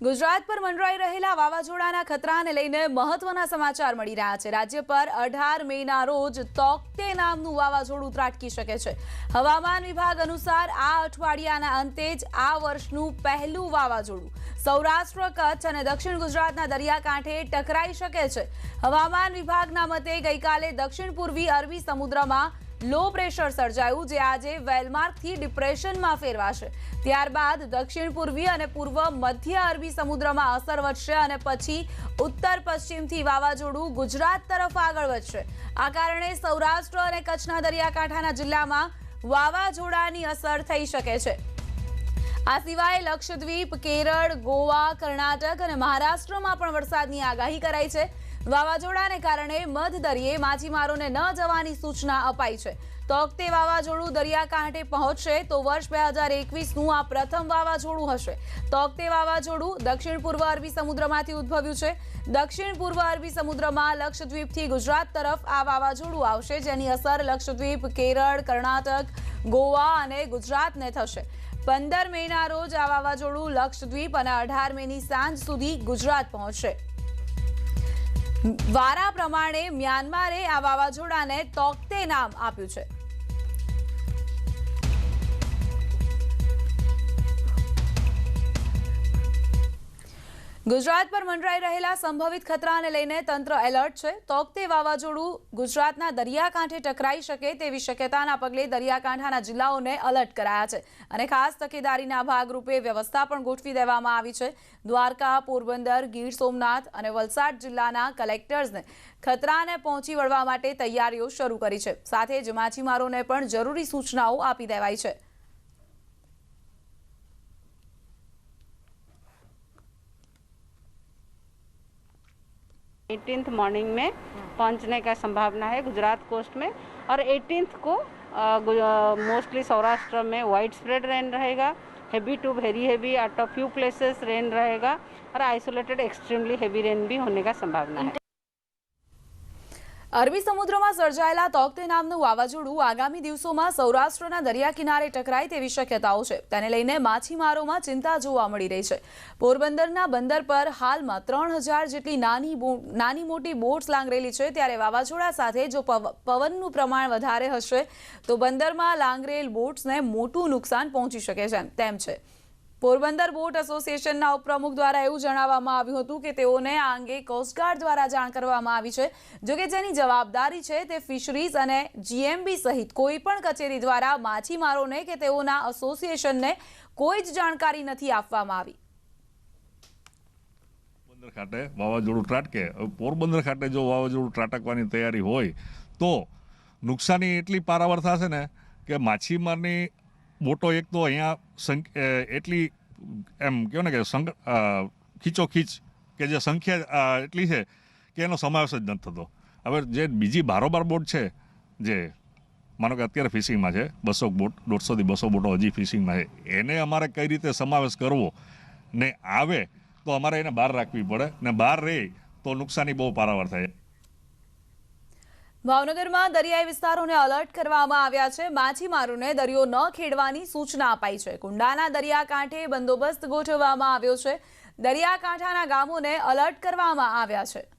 ગુજરાત પર મંડરાઈ રહેલા વાવાઝોડાના ખતરાને લઈને મહત્વના સમાચાર મળી રહ્યા છે। રાજ્ય પર 18 મેના રોજ તૌક્તે નામનું વાવાઝોડું ત્રાટકી શકે છે। હવામાન વિભાગ અનુસાર આ અઠવાડિયાના અંતે જ આ વર્ષનું પહેલું વાવાઝોડું સૌરાષ્ટ્ર, કચ્છ અને દક્ષિણ ગુજરાતના દરિયાકાંઠે ટકરાઈ શકે છે। હવામાન વિભાગના મતે ગઈકાલે દક્ષિણ પૂર્વી અરબી સમુદ્રમાં લો પ્રેશર સર્જાયું, જે આજે વેલમાર્કથી ડિપ્રેશનમાં ફેરવાશે। ત્યારબાદ દક્ષિણ પૂર્વી અને પૂર્વ મધ્ય અરબી સમુદ્રમાં અસર વધશે અને પછી ઉત્તર પશ્ચિમથી વાવાઝોડું ગુજરાત તરફ આગળ વધશે। આ કારણે સૌરાષ્ટ્ર અને કચ્છના દરિયાકાંઠાના જિલ્લામાં વાવાઝોડાની અસર થઈ શકે છે। આ સિવાય લક્ષદ્વીપ, કેરળ, ગોવા, કર્ણાટક અને મહારાષ્ટ્રમાં પણ વરસાદની આગાહી કરાઈ છે। વાવાઝોડાને કારણે મધદરિયે માછીમારોને ન જવાની સૂચના અપાઈ છે। તૌક્તે વાવાઝોડું દરિયાકાંઠે પહોંચશે તો વર્ષ 2021નું આ પ્રથમ વાવાઝોડું હશે। તૌક્તે વાવાઝોડું દક્ષિણ પૂર્વ અરબી સમુદ્રમાંથી ઉદ્ભવ્યું છે। દક્ષિણ પૂર્વ અરબી સમુદ્રમાં લક્ષદ્વીપથી ગુજરાત તરફ આ વાવાઝોડું આવશે, જેની અસર લક્ષદ્વીપ, કેરળ, કર્ણાટક, ગોવા અને ગુજરાતને થશે। 15 મેના રોજ આ વાવાઝોડું લક્ષદ્વીપ અને 18 મેની સાંજ સુધી ગુજરાત પહોંચશે। વારા પ્રમાણે મ્યાનમારે આ વાવાઝોડાને તૌક્તે નામ આપ્યું છે। ગુજરાત પર મંડરાઈ રહેલા સંભવિત ખતરાને લઈને તંત્ર એલર્ટ છે। તૌક્તે વાવાઝોડું ગુજરાતના દરિયાકાંઠે ટકરાઈ શકે તેવી શક્યતાના પગલે દરિયાકાંઠાના જિલ્લાઓને એલર્ટ કરાયા છે અને ખાસ તકેદારીના ભાગરૂપે વ્યવસ્થા પણ ગોઠવી દેવામાં આવી છે। દ્વારકા, પોરબંદર, ગીર સોમનાથ અને વલસાડ જિલ્લાના કલેક્ટર્સને ખતરાને પહોંચી વળવા માટે તૈયારીઓ શરૂ કરી છે। સાથે જ માછીમારોને પણ જરૂરી સૂચનાઓ આપી દેવાઈ છે। 18th मॉर्निंग में पहुंचने का संभावना है गुजरात कोस्ट में और 18th को मोस्टली सौराष्ट्र में वाइड स्प्रेड रेन रहेगा। Heavy to very heavy at a few places rain रहेगा और आइसोलेटेड एक्सट्रीमली हेवी रेन भी होने का संभावना है। અરબી સમુદ્રમાં સર્જાયેલા તૌક્તે નામનું વાવાઝોડું આગામી દિવસોમાં સૌરાષ્ટ્રના દરિયા કિનારે ટકરાય તેવી શક્યતાઓ છે। તેને લઈને માછીમારોમાં ચિંતા જોવા મળી રહી છે। પોરબંદરના બંદર પર હાલમાં 3000 જેટલી નાની મોટી બોટ્સ લાંગરેલી છે, ત્યારે વાવાઝોડા સાથે જો પવનનું પ્રમાણ વધારે હશે તો બંદરમાં લાંગરેલ બોટ્સને મોટું નુકસાન પહોંચી શકે છે તેમ છે। પોરબંદર બોટ એસોસિએશનના ઉપપ્રમુખ દ્વારા એવું જણાવવામાં આવ્યું હતું કે તેઓને આ અંગે કોસ્ટગાર્ડ દ્વારા જાણ કરવામાં આવી છે, જોકે જેની જવાબદારી છે તે ફિશરીઝ અને જીએમબી સહિત કોઈ પણ કચેરી દ્વારા માછીમારોને કે તેઓના એસોસિએશનને કોઈ જ જાણકારી નથી આપવામાં આવી। પોરબંદર ખાતે વાવાઝોડું ત્રાટકે, પોરબંદર ખાતે જો વાવાઝોડું ત્રાટકવાની તૈયારી હોય તો નુકસાની એટલી પારાવાર થશે ને કે માછીમારની બોટો એક તો અહીંયા એટલી એમ કહો ને કે ખીચોખીચ કે જે સંખ્યા એટલી છે કે એનો સમાવેશ જ નથી થતો। હવે જે બીજી બારોબાર બોટ છે, જે માનો કે અત્યારે ફિશિંગમાં છે 200 બોટ, 150 થી 200 બોટો હજી ફિશિંગમાં છે, એને અમારે કઈ રીતે સમાવેશ કરવો ને આવે તો અમારે એને બહાર રાખવી પડે ને બહાર રહે તો નુકસાની બહુ પારાવાર થાય। ભાવનગરમાં દરિયાઈ વિસ્તારોને એલર્ટ કરવામાં આવ્યા છે। માછીમારોને દરિયો ન ખેડવાની સૂચના અપાઈ છે। કુંડાના દરિયાકાંઠે બંદોબસ્ત ગોઠવવામાં આવ્યો છે। દરિયાકાંઠાના ગામોને એલર્ટ કરવામાં આવ્યા છે।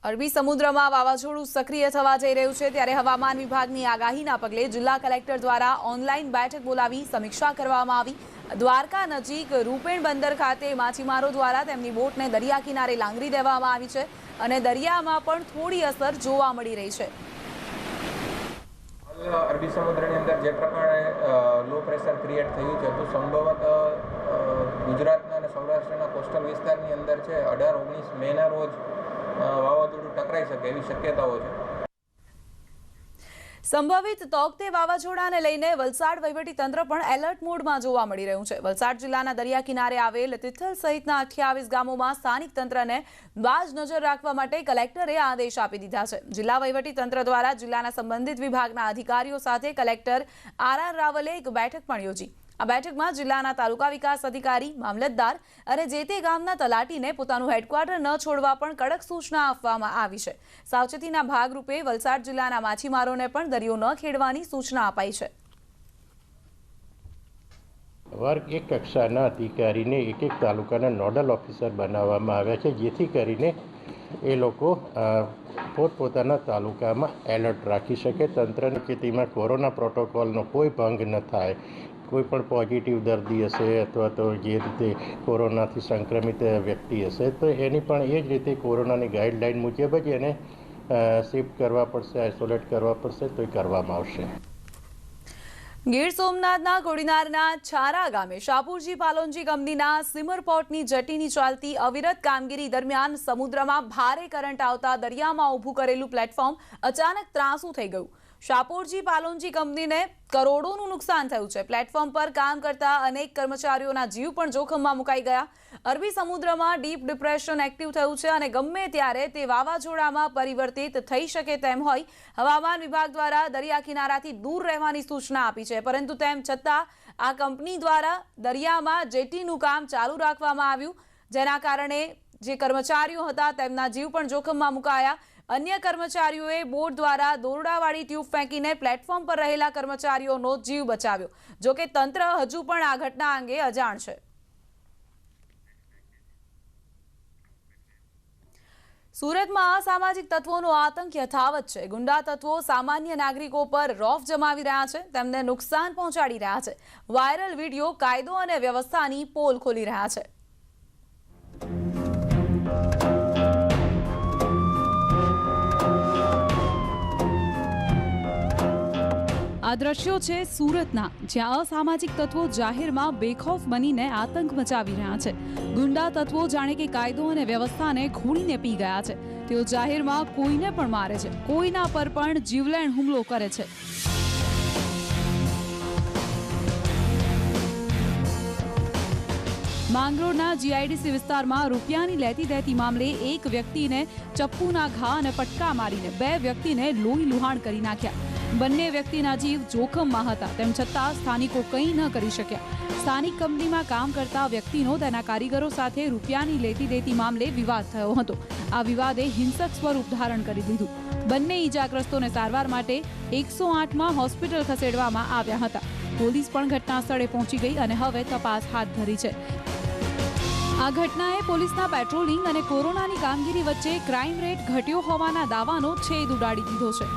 અરબી સમુદ્રમાં વાવાઝોડું સક્રિય થવા જઈ રહ્યું છે, ત્યારે હવામાન વિભાગની આગાહીના પગલે જિલ્લા કલેક્ટર દ્વારા ઓનલાઈન બેઠક બોલાવી સમીક્ષા કરવામાં આવી। દ્વારકા નજીક રૂપેણ બંદર ખાતે માછીમારો દ્વારા તેમની બોટને દરિયા કિનારે લાંગરી દેવામાં આવી છે અને દરિયામાં પણ થોડી અસર જોવા મળી રહી છે। અરબી સમુદ્રની અંદર જે પ્રમાણે લો પ્રેશર ક્રિએટ થયું છે તો સંભવત ગુજરાતના અને સૌરાષ્ટ્રના કોસ્ટલ વિસ્તારની અંદર છે 18-19 મેના રોજ વાવાઝોડું ટકરાઈ શકે એવી શક્યતાઓ છે। સંભવિત તૌક્તે વાવાઝોડાને લઈને વલસાડ વહીવટીતંત્ર પણ એલર્ટ મોડમાં જોવા મળી રહ્યું છે। વલસાડ જિલ્લાના દરિયા કિનારે આવેલ તિથલ સહિતના 28 ગામોમાં સ્થાનિક તંત્રને બાજ નજર રાખવા માટે કલેક્ટરે આદેશ આપી દીધા છે। જિલ્લા વહીવટીતંત્ર દ્વારા જિલ્લાના સંબંધિત વિભાગના અધિકારીઓ સાથે કલેક્ટર આર રાવલે એક બેઠક પણ યોજી। આ બેઠકમાં જિલ્લાના તાલુકા વિકાસ અધિકારી, મામલતદાર અને જે તે ગામના તલાટીને પોતાનું હેડક્વાર્ટર ન છોડવા પણ કડક સૂચના આપવામાં આવી છે. સાવચેતીના ભાગરૂપે વલસાડ જિલ્લાના માછીમારોને પણ દરિયો ન ખેડવાની સૂચના અપાઈ છે. વર્ગ 1 કક્ષાના અધિકારીને એક તાલુકાના નોડલ ઓફિસર બનાવવામાં આવ્યા છે, જેથી કરીને એ લોકો પોતપોતાના તાલુકામાં એલર્ટ રાખી શકે. તંત્રની સ્થિતિમાં કોરોના પ્રોટોકોલનો કોઈ ભંગ ન થાય. કોઈ પણ પોઝિટિવ દર્દી હશે અથવા તો જે રીતે કોરોનાથી સંક્રમિત વ્યક્તિ હશે તો એની પણ એ જ રીતે કોરોનાની ગાઈડલાઇન મુજબ જ એને શિફ્ટ કરવા પડશે, આઇસોલેટ કરવા પડશે, તો એ કરવામાં આવશે. ગીર સોમનાથના કોડીનારના છારા ગામે શાહપુરજી પાલોનજી કંપનીના સિમર પોર્ટની જેટીની ચાલતી અવિરત કામગીરી દરમિયાન સમુદ્રમાં ભારે કરંટ આવતા દરિયામાં ઊભું કરેલું પ્લેટફોર્મ અચાનક ત્રાંસું થઈ ગયું. શાહપુરજી પાલોનજી કંપનીને કરોડોનું નુકસાન થયું છે. પ્લેટફોર્મ પર કામ કરતા અનેક કર્મચારીઓના જીવ પણ જોખમમાં મુકાઈ ગયા. અરબી સમુદ્રમાં ડીપ ડિપ્રેશન એક્ટિવ થયું છે અને ગમે ત્યારે તે વાવાઝોડામાં પરિવર્તિત થઈ શકે તેમ હોય હવામાન વિભાગ દ્વારા દરિયા કિનારાથી દૂર રહેવાની સૂચના આપી છે. પરંતુ તેમ છતાં આ કંપની દ્વારા દરિયામાં જેટીનું કામ ચાલુ રાખવામાં આવ્યું, જેના કારણે જે કર્મચારીઓ હતા તેમના જીવ પણ જોખમમાં મુકાયા. અન્ય કર્મચારીઓએ બોટ દ્વારા દોરડાવાળી ટ્યુબ ફેંકીને પ્લેટફોર્મ પર રહેલા કર્મચારીઓનો જીવ બચાવ્યો. જોકે તંત્ર હજુ પણ આ ઘટના અંગે અજાણ છે. સુરતમાં અસામાજિક તત્વોનો આતંક યથાવત છે. ગુંડા તત્વો સામાન્ય નાગરિકો પર રોફ જમાવી રહ્યા છે, તેમને નુકસાન પહોંચાડી રહ્યા છે. વાયરલ વિડીયો કાયદો અને વ્યવસ્થાની પોલ ખોલી રહ્યા છે. આ દ્રશ્યો છે સુરતના, જ્યાં અસામાજિક તત્વો જાહેરમાં બેખૌફ બનીને આતંક મચાવી રહ્યા છે. ગુંડા તત્વો જાણે કે કાયદો અને વ્યવસ્થાને ઘોળીને પી ગયા છે. તેઓ જાહેરમાં કોઈને પણ મારે છે, કોઈના પર પણ જીવલેણ હુમલો કરે છે. માંગરોળના જીઆઈડીસી વિસ્તારમાં રૂપિયાની લેતી દેતી મામલે એક વ્યક્તિને ચપ્પુના ઘા અને પટકા મારીને 2 વ્યક્તિને લોહી લુહાણ કરી નાખ્યા. બંને વ્યક્તિના જીવ જોખમમાં હતા, તેમ છતાં સ્થાનિકો કંઈ ન કરી શક્યા. સ્થાનિક કંપનીમાં કામ કરતા વ્યક્તિનો તેના કારીગરો સાથે રૂપિયાની લેતી દેતી મામલે વિવાદ થયો હતો. આ વિવાદે હિંસક સ્વરૂપ ધારણ કરી લીધું. બંને ઈજાગ્રસ્તોને સારવાર માટે 108માં હોસ્પિટલ ખસેડવામાં આવ્યા હતા. પોલીસ પણ ઘટના સ્થળે પહોંચી ગઈ અને હવે તપાસ હાથ ધરી છે. આ ઘટનાએ પોલીસના પેટ્રોલિંગ અને કોરોનાની કામગીરી વચ્ચે ક્રાઇમ રેટ ઘટ્યો હોવાના દાવાનો છેદ ઉડાડી દીધો છે.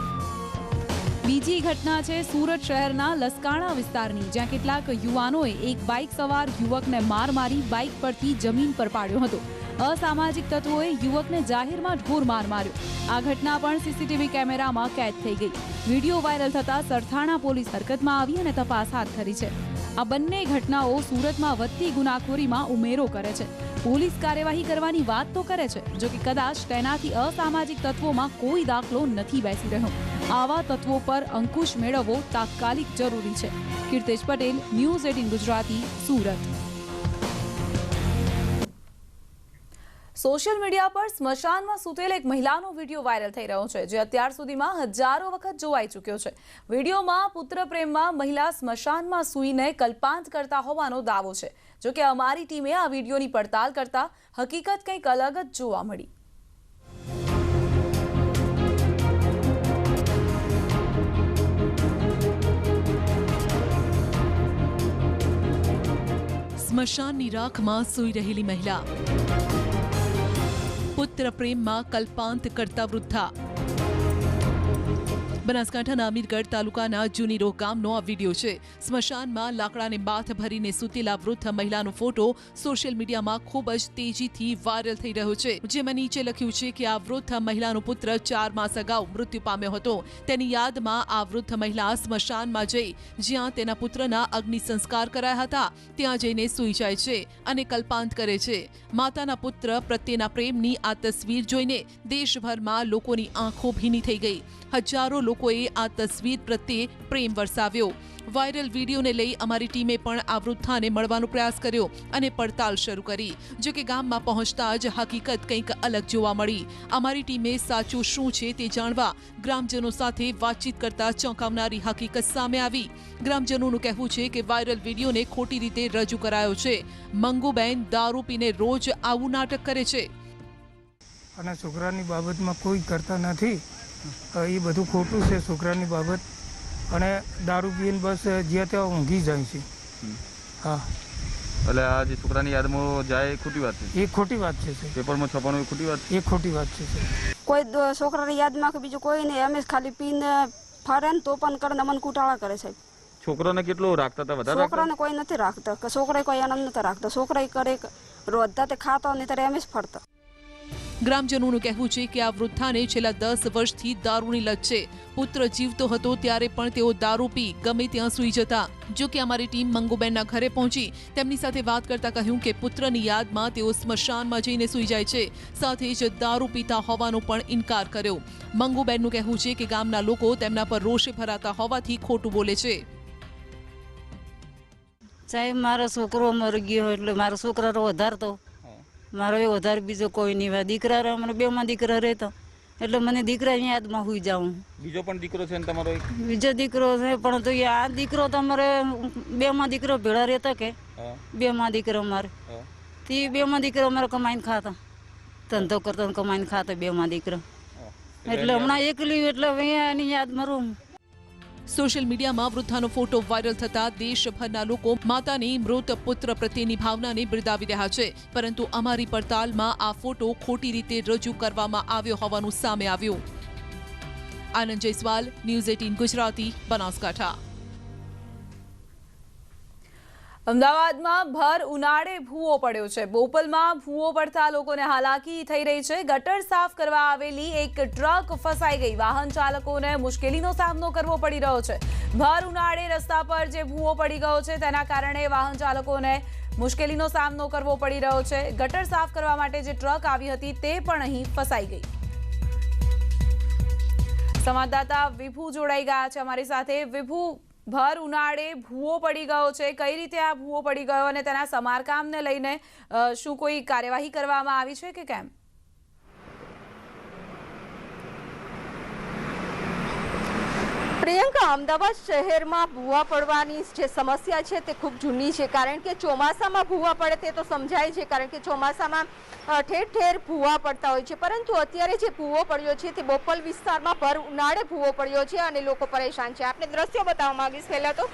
બીજી ઘટના છે સુરત શહેરના લસકાણા વિસ્તારની, જ્યાં કેટલાક યુવાનોએ એક બાઇક સવાર યુવકને માર મારી બાઇક પરથી જમીન પર પાડ્યો હતો. અસામાજિક તત્વોએ યુવકને જાહેરમાં ઢોર માર માર્યો. આ ઘટના પણ સીસીટીવી કેમેરામાં કેદ થઈ ગઈ. વિડીયો વાયરલ થતા સરથાણા પોલીસ હરકતમાં આવી અને તપાસ હાથ ધરી છે. આ બંને ઘટનાઓ સુરતમાં વધતી ગુનાખોરીમાં ઉમેરો કરે છે. પોલીસ કાર્યવાહી કરવાની વાત તો કરે છે, જો કે કદાચ તેનાથી અસામાજિક તત્વોમાં કોઈ દાખલો નથી બેસી રહ્યો. આવા તત્વો પર અંકુશ મેળવવો તાત્કાલિક જરૂરી છે. Kirtesh Patel, news 18 Gujarati, Surat. Social media પર સ્મશાનમાં સૂતેલ એક મહિલાનો વિડીયો વાયરલ થઈ રહ્યો છે, જે અત્યાર સુધીમાં હજારો વખત જોવાઈ ચૂક્યો છે. વિડીયોમાં પુત્ર પ્રેમમાં મહિલા સ્મશાનમાં સૂઈને કલ્પાંત કરતા હોવાનો દાવો છે. જો કે અમારી ટીમે આ વિડીયોની પડતાલ કરતા હકીકત કંઈક અલગ જ જોવા મળી. સ્મશાનની રાખમાં સૂઈ રહેલી મહિલા, પુત્ર પ્રેમમાં કલ્પાંત કરતા વૃદ્ધા. બનાસકાંઠાના અમીરગઢ તાલુકાના જૂની રોહ ગામનો આ વિડીયો છે. સ્મશાનમાં લાકડાને બાથ ભરીને સૂતેલા વૃદ્ધ મહિલાનો ફોટો સોશિયલ મીડિયામાં ખૂબ જ તેજીથી વાયરલ થઈ રહ્યો છે. જેમાં નીચે લખ્યું છે કે આ વૃદ્ધ મહિલાનો પુત્ર 4 માસ અગાઉ મૃત્યુ પામ્યો હતો. તેની યાદમાં આ વૃદ્ધ મહિલા સ્મશાનમાં જઈ જ્યાં તેના પુત્રના અગ્નિ સંસ્કાર કરાયા હતા ત્યાં જઈને સૂઈ જાય છે અને કલ્પાંત કરે છે. માતાના પુત્ર પ્રત્યેના પ્રેમની આ તસવીર જોઈને દેશભરમાં લોકોની આંખો ભીની થઈ ગઈ. હજારો લોકોએ આ તસવીર પ્રત્યે પ્રેમ વરસાવ્યો. વાયરલ વિડીયોને લઈ અમારી ટીમે પણ આ વૃદ્ધાને મળવાનો પ્રયાસ કર્યો અને પડતાલ શરૂ કરી. જો કે ગામમાં પહોંચતા જ હકીકત કંઈક અલગ જોવા મળી. અમારી ટીમે સાચું શું છે તે જાણવા ગ્રામજનો સાથે વાતચીત કરતા ચોંકાવનારી હકીકત સામે આવી. ગ્રામજનોનું કહેવું છે કે વાયરલ વિડીયોને ખોટી રીતે રજૂ કરાયો છે. મંગુબેન દારૂ પીને રોજ આવું નાટક કરે છે અને છોકરાની બાબતમાં કોઈ કરતા નથી. એ બધું ખોટું છે છોકરાની બાબત, અને દારૂ પીને બસ જ્યાં ત્યાં ઊંઘી જાય છે. હા, એટલે આ જે છોકરાની યાદમાં જાય એ ખોટી વાત છે. એ ખોટી વાત છે. પેપરમાં છપાનું એ ખોટી વાત છે. એ ખોટી વાત છે. કોઈ છોકરાની યાદમાં કે બીજું કોઈ નહીં, અમે ખાલી પીને ફરે ને તોફાન કરે ને અમને કુટાળા કરે છે. છોકરાને કેટલું રાખતા હતા? વધારે છોકરાને કોઈ નથી રાખતા, છોકરા કોઈ આનંદ નથી રાખતા. છોકરા કરે રોજતા તે ખાતા નહીં ત્યારે એમ જ ફરતા. ગ્રામજનોનું કહેવું છે કે આ વૃદ્ધાને છેલ્લા 10 વર્ષથી દારૂની લત છે. પુત્ર જીવતો હતો ત્યારે પણ તેઓ દારૂ પી ગમે ત્યાં સૂઈ જતા. જો કે અમારી ટીમ મંગુબેનના ઘરે પહોંચી તેમની સાથે વાત કરતા કહ્યું કે પુત્રની યાદમાં તેઓ સ્મશાનમાં જઈને સૂઈ જાય છે. સાથે જ દારૂ પીતા હોવાનો પણ ઇનકાર કર્યો. મંગુબેનનું કહેવું છે કે ગામના લોકો તેમના પર રોષે ભરાતા હોવાથી ખોટું બોલે છે. સાહેબ, મારો છોકરો મરી ગયો એટલે મારો છોકરાનો વધારતો, મારો એ વધારે બીજો કોઈ નહીં. દીકરા અમને 2માં દીકરા રહેતો એટલે મને દીકરાની યાદમાં હુઈ જાઉં. બીજો પણ દીકરો છે ને તમારો? બીજો દીકરો છે પણ તો આ દીકરો તમારે 2માં દીકરો ભેળા રહેતા કે 2માં દીકરો મારે તે 2માં દીકરો અમારે કમાઈને ખાતા, ધંધો કરતા કમાઈને ખાતા 2માં દીકરો. એટલે હમણાં એકલી એટલે એની યાદમાં રહું. સોશિયલ મીડિયામાં વૃદ્ધાનો ફોટો વાયરલ થતા દેશભરના લોકો માતાની મૃત પુત્ર પ્રત્યેની ભાવનાને બિરદાવી રહ્યા છે. પરંતુ અમારી પડતાલમાં આ ફોટો ખોટી રીતે રજૂ કરવામાં આવ્યો હોવાનું સામે આવ્યું. આનંદ જયસ્વાલ, ન્યૂઝ 18 ગુજરાતી, બનાસકાંઠા. અમદાવાદમાં ભર ઉનાળે ભૂવો પડ્યો છે. બોપલમાં ભૂવો પડતા લોકોને હાલાકી થઈ રહી છે. ગટર સાફ કરવા આવેલી એક ટ્રક ફસાઈ ગઈ. વાહન ચાલકોને મુશ્કેલીનો સામનો કરવો પડી રહ્યો છે. ભર ઉનાળે રસ્તા પર જે ભૂવો પડી ગયો છે તેના કારણે વાહન ચાલકોને મુશ્કેલીનો સામનો કરવો પડી રહ્યો છે. ગટર સાફ કરવા માટે જે ટ્રક આવી હતી તે પણ અહીં ફસાઈ ગઈ. સંવાદદાતા વિભુ જોડાઈ ગયા છે અમારી સાથે. વિભુ, ભર ઉનાળે ભૂવો પડી ગયો છે, કઈ રીતે આ ભૂવો પડી ગયો અને તેના સમારકામને લઈને શું કોઈ કાર્યવાહી કરવામાં આવી છે કે કેમ? પ્રિયંકા, અમદાવાદ શહેરમાં ભૂવા પડવાની જે સમસ્યા છે તે ખૂબ જૂની છે. કારણ કે ચોમાસામાં ભૂવા પડે તે તો સમજાય છે, કારણ કે ચોમાસામાં ઠેર ઠેર ભૂવા પડતા હોય છે. પરંતુ અત્યારે જે ભૂવો પડ્યો છે તે બોપલ વિસ્તારમાં ભર ઉનાળે ભૂવો પડ્યો છે અને લોકો પરેશાન છે. આપણે દ્રશ્યો બતાવવા માંગીશ પહેલાં તો,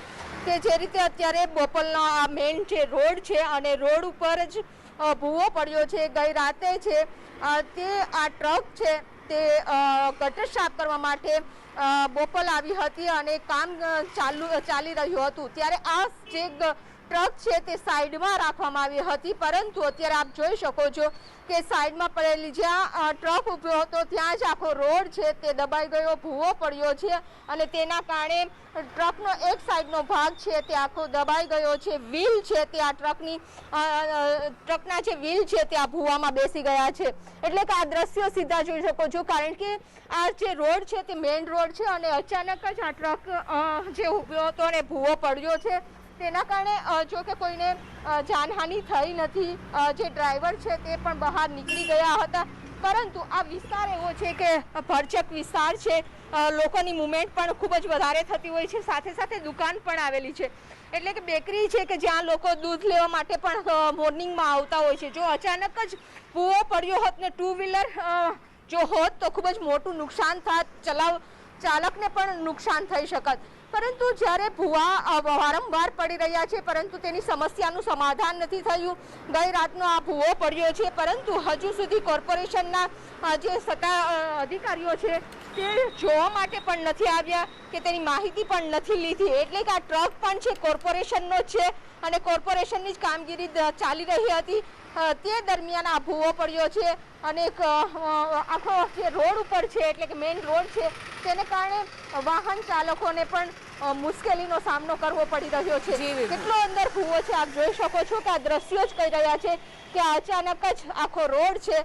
કે જે રીતે અત્યારે બોપલનો આ મેઇન જે રોડ છે અને રોડ ઉપર જ ભૂવો પડ્યો છે. ગઈ રાતે છે તે આ ટ્રક છે તે ગટર સાફ કરવા માટે બોપલ આવી હતી અને કામ ચાલી રહ્યું હતું. ત્યારે આ જે ટ્રક છે તે સાઈડમાં રાખવામાં આવી હતી, પરંતુ અત્યારે આપ જોઈ શકો છો કે સાઈડમાં પડેલી જ્યાં ટ્રક ઊભો હતો ત્યાં જ આખો રોડ છે તે દબાઈ ગયો, ભૂવો પડ્યો છે અને તેના કારણે ટ્રકનો એક સાઈડનો ભાગ છે તે આખો દબાઈ ગયો છે. વ્હીલ છે તે આ ટ્રકના જે વ્હીલ છે તે આ ભૂવામાં બેસી ગયા છે. એટલે કે આ દ્રશ્યો સીધા જોઈ શકો છો, કારણ કે આ જે રોડ છે તે મેઇન રોડ છે અને અચાનક જ આ ટ્રક જે ઊભો હતો અને ભૂવો પડ્યો છે. તેના કારણે જો કે કોઈને જાનહાનિ થઈ નથી. જે ડ્રાઈવર છે તે પણ બહાર નીકળી ગયા હતા. પરંતુ આ વિસ્તાર એવો છે કે ભરચક વિસ્તાર છે, લોકોની મુવમેન્ટ પણ ખૂબ જ વધારે થતી હોય છે. સાથે સાથે દુકાન પણ આવેલી છે, એટલે કે બેકરી છે કે જ્યાં લોકો દૂધ લેવા માટે પણ મોર્નિંગમાં આવતા હોય છે. જો અચાનક જ ભૂવો પડ્યો હોત ને ટુ વ્હીલર જો હોત તો ખૂબ જ મોટું નુકસાન થાત, ચાલકને પણ નુકસાન થઈ શકત. પરંતુ જ્યારે ભૂવા વારંવાર પડી રહ્યા છે પરંતુ તેની સમસ્યાનું સમાધાન નથી થયું. ગઈ રાતનો આ ભૂવો પડ્યો છે, પરંતુ હજુ સુધી કોર્પોરેશનના જે સત્તા અધિકારીઓ છે તે જોવા માટે પણ નથી આવ્યા કે તેની માહિતી પણ નથી લીધી. એટલે કે આ ટ્રક પણ છે કોર્પોરેશનનો જ છે અને કોર્પોરેશનની જ કામગીરી ચાલી રહી હતી. તે દરમિયાન આ ભૂવો પડ્યો છે અને આખો જે રોડ ઉપર છે એટલે કે મેઇન રોડ છે તેને કારણે વાહન ચાલકોને પણ મુશ્કેલીનો સામનો કરવો પડી રહ્યો છે. કેટલો અંદર ભૂવો છે આપ જોઈ શકો છો કે આ દ્રશ્યો જ કહી રહ્યા છે કે અચાનક જ આખો રોડ છે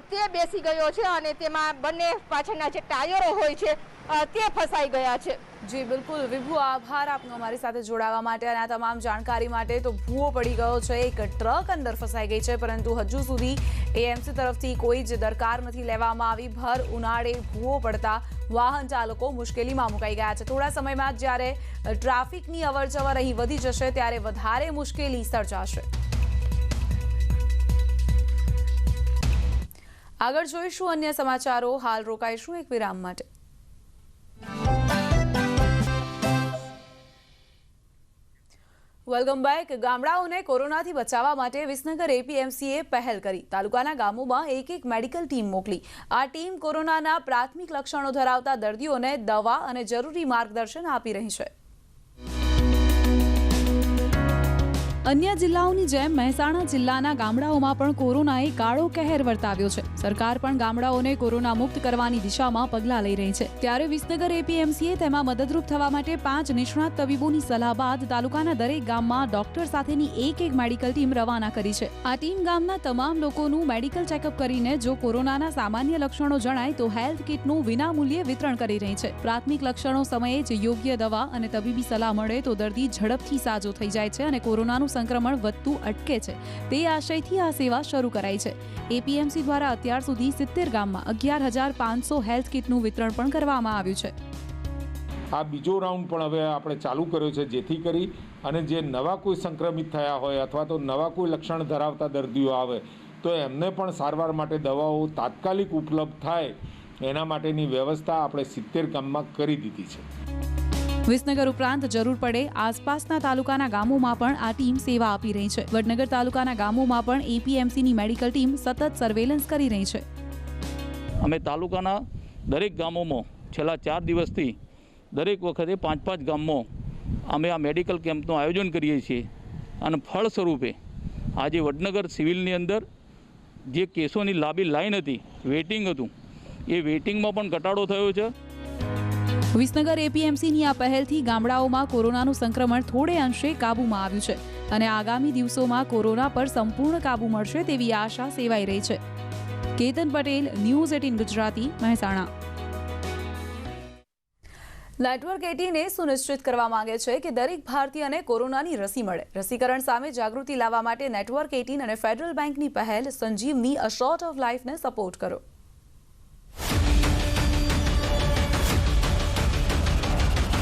તે બેસી ગયો છે અને તેમાં બંને પાછળના જે ટાયરો હોય છે તે ફસાઈ ગયા છે. જી બિલકુલ વિભુ, આભાર આપનો અમારી સાથે જોડાવા માટે અને આ તમામ જાણકારી માટે. તો ભૂવો પડી ગયો છે, એક ટ્રક અંદર ફસાઈ ગઈ છે, પરંતુ હજુ સુધી એએમસી તરફથી કોઈ જ દરકાર નથી લેવામાં આવી. ભર ઉનાળે ભૂવો પડતા વાહન ચાલકો મુશ્કેલીમાં મુકાઈ ગયા છે. થોડા સમયમાં જ્યારે ટ્રાફિકની અવરજવર અહીં વધી જશે ત્યારે વધારે મુશ્કેલી સર્જાશે. આગળ જોઈશું અન્ય સમાચારો. હાલ રોકાઈશું એક વિરામ માટે. Welcome back. ગામડાઓને કોરોનાથી બચાવવા માટે વિસનગર એપીએમસીએ પહેલ કરી. તાલુકાના ગામોમાં એક મેડિકલ ટીમ મોકલી. આ ટીમ કોરોનાના પ્રાથમિક લક્ષણો ધરાવતા દર્દીઓને દવા અને જરૂરી માર્ગદર્શન આપી રહી છે. અન્ય જિલ્લાઓની જેમ મહેસાણા જિલ્લાના ગામડાઓમાં પણ કોરોનાએ કાળો કહેર વર્તાવ્યો છે. સરકાર પણ ગામડાઓને કોરોના મુક્ત કરવાની દિશામાં પગલાં લઈ રહી છે. ત્યારે વિસનગર એપીએમસીએ તેમાં મદદરૂપ થવા માટે 5 નિષ્ણાત તબીબોની સલાહ બાદ તાલુકાના દરેક ગામમાં ડોક્ટર સાથેની એક મેડિકલ ટીમ રવાના કરી છે. આ ટીમ ગામના તમામ લોકોનું મેડિકલ ચેકઅપ કરીને જો કોરોનાના સામાન્ય લક્ષણો જણાય તો હેલ્થ કિટનું વિનામૂલ્યે વિતરણ કરી રહી છે. પ્રાથમિક લક્ષણો સમયે જ યોગ્ય દવા અને તબીબી સલાહ મળે તો દર્દી ઝડપથી સાજો થઈ જાય છે અને કોરોનાનું સંક્રમણ વધતું અટકે છે. તે આશયથી આ સેવા શરૂ કરાઈ છે. એપીએમસી દ્વારા અત્યાર સુધી 70 ગામમાં 11,500 હેલ્થ કિટનું વિતરણ પણ કરવામાં આવ્યું છે. આ બીજો રાઉન્ડ પણ હવે આપણે ચાલુ કર્યો છે, જેથી કરી અને જે નવા કોઈ સંક્રમિત થયા હોય અથવા તો નવા કોઈ લક્ષણ ધરાવતા દર્દીઓ આવે તો એમને પણ સારવાર માટે દવાઓ તાત્કાલિક ઉપલબ્ધ થાય એના માટેની વ્યવસ્થા આપણે 70 ગામમાં કરી દીધી છે. વિસનગર ઉપરાંત જરૂર પડે આસપાસના તાલુકાના ગામોમાં પણ આ ટીમ સેવા આપી રહી છે. વડનગર તાલુકાના ગામોમાં પણ એપીએમસીની મેડિકલ ટીમ સતત સર્વેલન્સ કરી રહી છે. અમે તાલુકાના દરેક ગામોમાં છેલ્લા 4 દિવસથી દરેક વખતે 5-5 ગામમાં અમે આ મેડિકલ કેમ્પનું આયોજન કરીએ છીએ અને ફળ સ્વરૂપે આજે વડનગર સિવિલની અંદર જે કેસોની લાંબી લાઈન હતી, વેઇટિંગ હતું, એ વેઇટિંગમાં પણ ઘટાડો થયો છે. વિસનગર એપીએમસીની આ પહેલથી ગામડાઓમાં કોરોનાનું સંક્રમણ થોડે અંશે કાબૂમાં આવ્યું છે અને આગામી દિવસોમાં કોરોના પર સંપૂર્ણ કાબૂ મળશે તેવી આશા સેવાઈ રહી છે. કેતન પટેલ, ન્યૂઝ 18 ગુજરાતી, મહેસાણા. નેટવર્ક 18 સુનિશ્ચિત કરવા માંગે છે કે દરેક ભારતીયને કોરોનાની રસી મળે. રસીકરણ સામે જાગૃતિ લાવવા માટે નેટવર્ક 18 અને ફેડરલ બેંકની પહેલ સંજીવની અ શોર્ટ ઓફ લાઈફને સપોર્ટ કરો.